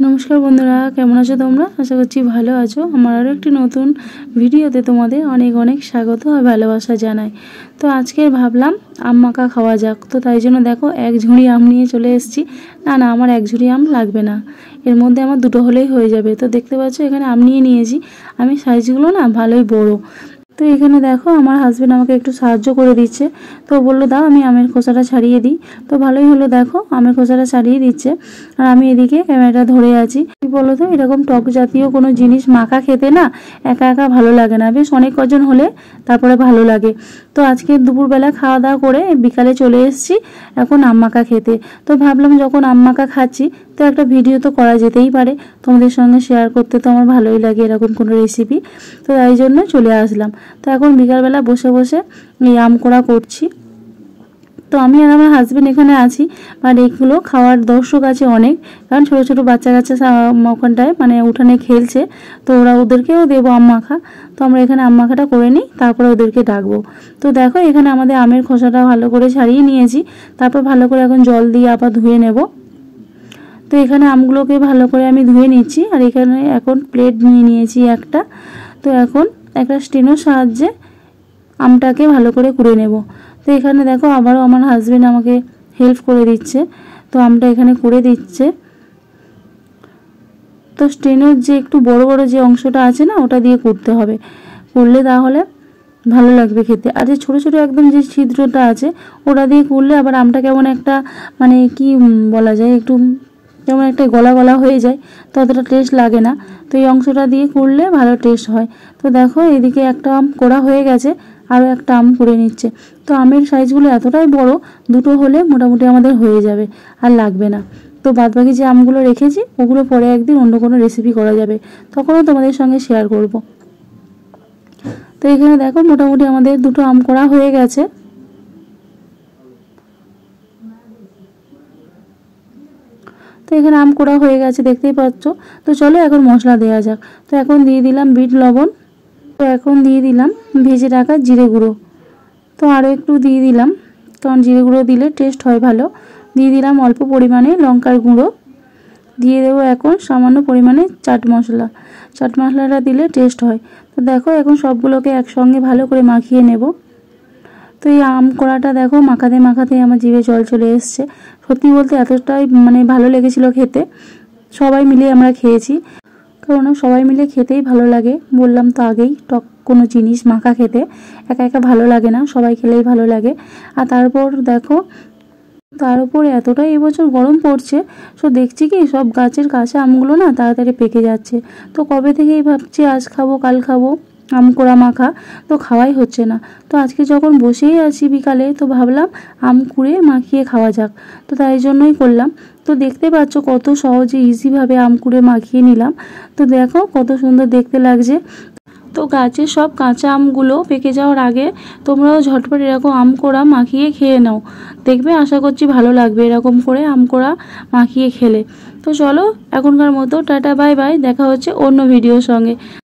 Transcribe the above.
नमस्कार बंधुरा केमन आछो तोमरा आशा करछि भालो आछो। आमार आरो एकटी नतून भिडियोते तोमादेर अनेक अनेक स्वागत और भालोबासा जानाई। तो आजके भाबलाम आम माखा खावा जाक, तो ताई जोन्नो देखो एक झुड़ी आम निये चले एसेछि। ना ना आमार एक झुड़ी आम लागबे ना, एर मध्य आमार दुटो हलेई हये जाबे। तो देखते पाच्छो एखाने आम निये नियेछि आमी, साइजगुलो ना भालोई बड़ो। तो एखाने देखो आमार हाजबेंड आमाके एकटु साहाज्य करे दिচ্ছে। तो बोललो दाও আমি আমের খোসাটা ছাড়িয়ে দিই। তো ভালোই হলো, দেখো আমের খোসাটা ছাড়িয়ে দিচ্ছে আর আমি এদিকে ক্যামেরাটা ধরে আছি। কি বলো তো, এরকম টক জাতীয় কোনো জিনিস মাখা খেতে না একা একা ভালো লাগে না, বেশ অনেক কজন হলে তারপরে ভালো লাগে। তো আজকে দুপুরবেলা খাওয়া দাওয়া করে বিকালে চলে এসেছি এখন আম মাখা খেতে। তো ভাবলাম যখন আম মাখা খাচ্ছি তো একটা ভিডিও তো করা যেতেই পারে, তোমাদের সঙ্গে শেয়ার করতে তো আমার ভালোই লাগে এরকম কোনো রেসিপি। তো তাই জন্য চলে আসলাম। তো এখন বিকালবেলা বসে বসে এই আম কোড়া করছি। তো আমি আর আমার হাজবেন্ড এখানে আছি, আর এইগুলো খাওয়ার দর্শক আছে অনেক, কারণ ছোটো ছোটো বাচ্চা কাচ্চা ওখানটায় মানে উঠানে খেলছে, তো ওদেরকেও দেবো আম মাখা। তো আমরা এখানে আম মাখাটা করে নিই, তারপরে ওদেরকে ডাকবো। তো দেখো এখানে আমাদের আমের খোসাটা ভালো করে ছাড়িয়ে নিয়েছি, তারপর ভালো করে এখন জল দিয়ে আবার ধুয়ে নেব। তো এখানে আমগুলোকে ভালো করে আমি ধুয়ে নিচ্ছি, আর এখানে এখন প্লেট নিয়ে নিয়েছি একটা। তো এখন একটা স্টেনোর সাহায্যে আমটাকে ভালো করে কুড়ে নেব। তো এখানে দেখো আবারও আমার হাজবেন্ড আমাকে হেল্প করে দিচ্ছে, তো আমটা এখানে কুড়ে দিচ্ছে। তো স্টেনোর যে একটু বড় বড় যে অংশটা আছে না ওটা দিয়ে কুড়তে হবে, কুড়লে তাহলে ভালো লাগবে খেতে। আর যে ছোটো ছোটো একদম যে ছিদ্রটা আছে ওটা দিয়ে কুড়লে আবার আমটা কেমন একটা মানে কি বলা যায়, একটু যেমন একটা গলা গলা হয়ে যায়, তো অতটা টেস্ট লাগে না। তো এই অংশটা দিয়ে কুড়লে ভালো টেস্ট হয়। তো দেখো এদিকে একটা আম কোড়া হয়ে গেছে, আরও একটা আম কুড়ে নিচ্ছে। তো আমের সাইজগুলো এতটাই বড়, দুটো হলে মোটামুটি আমাদের হয়ে যাবে আর লাগবে না। তো বাদবাকি যে আমগুলো রেখেছি ওগুলো পরে একদিন অন্য কোনো রেসিপি করা যাবে, তখনও তোমাদের সঙ্গে শেয়ার করব। তো এখানে দেখো মোটামুটি আমাদের দুটো আম কোড়া হয়ে গেছে। তো এখানে আম কোড়া হয়ে গেছে দেখতেই পাচ্ছ। তো চলো এখন মশলা দেওয়া যাক। তো এখন দিয়ে দিলাম বিট লবণ, তো এখন দিয়ে দিলাম ভেজে রাখা জিরে গুঁড়ো, তো আরও একটু দিয়ে দিলাম, কারণ জিরে গুঁড়ো দিলে টেস্ট হয় ভালো। দিয়ে দিলাম অল্প পরিমাণে লঙ্কার গুঁড়ো, দিয়ে দেবো এখন সামান্য পরিমাণে চাট মশলা। চাট মশলাটা দিলে টেস্ট হয়। তো দেখো এখন সবগুলোকে একসঙ্গে ভালো করে মাখিয়ে নেব। তো এই আম কোড়াটা দেখো মাখাতে মাখাতে আমার জিভে জল চলে এসছে। সত্যি বলতে এতটাই মানে ভালো লেগেছিল খেতে, সবাই মিলে আমরা খেয়েছি, কারণ সবাই মিলে খেতেই ভালো লাগে। বললাম তো আগেই, টক কোনো জিনিস মাখা খেতে একা একা ভালো লাগে না, সবাই খেলেই ভালো লাগে। আর তারপর দেখো তার উপরে এতটাই এবছর গরম পড়ছে, সো দেখছি কি সব গাছের কাঁচা আমগুলো না তাড়াতাড়ি পেকে যাচ্ছে। তো কবে থেকেই ভাবছি আজ খাবো কাল খাবো আম কোড়া মাখা, তো খাওয়াই হচ্ছে না। তো আজকে যখন বসেই আছি বিকালে, তো ভাবলাম আম কুড়ে মাখিয়ে খাওয়া যাক, তো তাই জন্যই করলাম। তো দেখতে পাচ্ছ কত সহজে ইজিভাবে আম কুড়ে মাখিয়ে নিলাম। তো দেখো কত সুন্দর দেখতে লাগছে। তো গাছের সব কাঁচা আমগুলো পেকে যাওয়ার আগে তোমরাও ঝটপট এরকম আম কোড়া মাখিয়ে খেয়ে নাও, দেখবে আশা করছি ভালো লাগবে এরকম করে আম কোড়া মাখিয়ে খেলে। তো চলো এখনকার মতো টাটা বাই বাই, দেখা হচ্ছে অন্য ভিডিওর সঙ্গে।